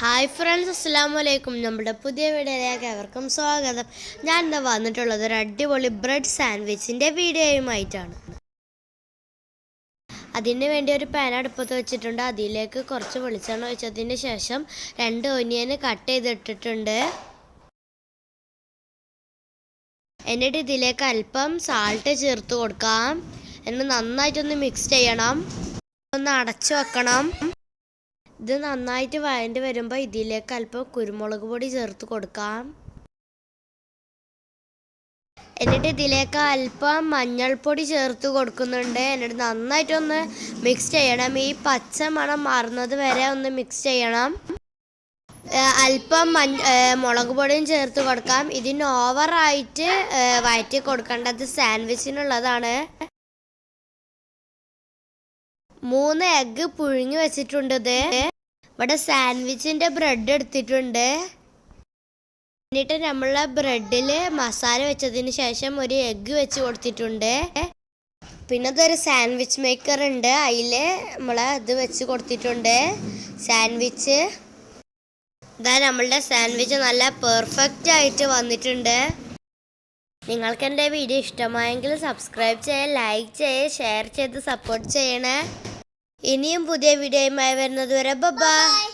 Hi friends, അസ്സലാമു അലൈക്കും. നമ്മുടെ പുതിയ വീഡിയോയിലേക്ക് അവർക്കും സ്വാഗതം. ഞാൻ ഇന്ന് വന്നിട്ടുള്ളത് ഒരു അടിപൊളി ബ്രെഡ് സാൻഡ്വിച്ചിൻ്റെ വീഡിയോയുമായിട്ടാണ്. അതിന് വേണ്ടി ഒരു പാൻ അടുപ്പത്ത് വെച്ചിട്ടുണ്ട്. അതിലേക്ക് കുറച്ച് വെളിച്ചെണ്ണ ഒഴിച്ചതിന് ശേഷം 2 ഒനിയൻ കട്ട് ചെയ്തിട്ടിട്ടുണ്ട്. എന്നിട്ട് ഇതിലേക്ക് അല്പം സാൾട്ട് ചേർത്ത് കൊടുക്കാം. എന്നിട്ട് നന്നായിട്ടൊന്ന് മിക്സ് ചെയ്യണം. ഒന്ന് അടച്ചു വെക്കണം. ഇത് നന്നായിട്ട് വഴണ്ടി വരുമ്പോൾ ഇതിലേക്ക് അല്പം കുരുമുളക് പൊടി ചേർത്ത് കൊടുക്കാം. എന്നിട്ട് ഇതിലേക്ക് അല്പം മഞ്ഞൾപ്പൊടി ചേർത്ത് കൊടുക്കുന്നുണ്ട്. എന്നിട്ട് നന്നായിട്ടൊന്ന് മിക്സ് ചെയ്യണം. ഈ പച്ച മണം മാറുന്നത് വരെ ഒന്ന് മിക്സ് ചെയ്യണം. അല്പം മുളക് പൊടിയും ചേർത്ത് കൊടുക്കാം. ഇതിന് ഓവറായിട്ട് വഴറ്റി കൊടുക്കേണ്ടത് സാൻഡ്വിച്ചിനുള്ളതാണ്. 3 എഗ്ഗ് പുഴുങ്ങി വെച്ചിട്ടുണ്ട്. ഇവിടെ സാൻഡ്വിച്ചിൻ്റെ ബ്രെഡ് എടുത്തിട്ടുണ്ട്. എന്നിട്ട് നമ്മൾ ബ്രെഡിൽ മസാല വെച്ചതിന് ശേഷം ഒരു എഗ്ഗ് വെച്ച് കൊടുത്തിട്ടുണ്ട്. പിന്നെ അതൊരു സാൻഡ്വിച്ച് മേക്കർ ഉണ്ട്, അതിൽ നമ്മൾ ഇത് വെച്ച് കൊടുത്തിട്ടുണ്ട് സാൻഡ്വിച്ച്. ഇതാ നമ്മളുടെ സാൻഡ്വിച്ച് നല്ല പെർഫെക്റ്റ് ആയിട്ട് വന്നിട്ടുണ്ട്. നിങ്ങൾക്ക് എൻ്റെ വീഡിയോ ഇഷ്ടമായെങ്കിൽ സബ്സ്ക്രൈബ് ചെയ്യുക, ലൈക്ക് ചെയ്യുക, ഷെയർ ചെയ്ത് സപ്പോർട്ട് ചെയ്യണേ. ഇനിയും പുതിയ വീഡിയോയുമായി വരുന്നത് വരെ ബൈ.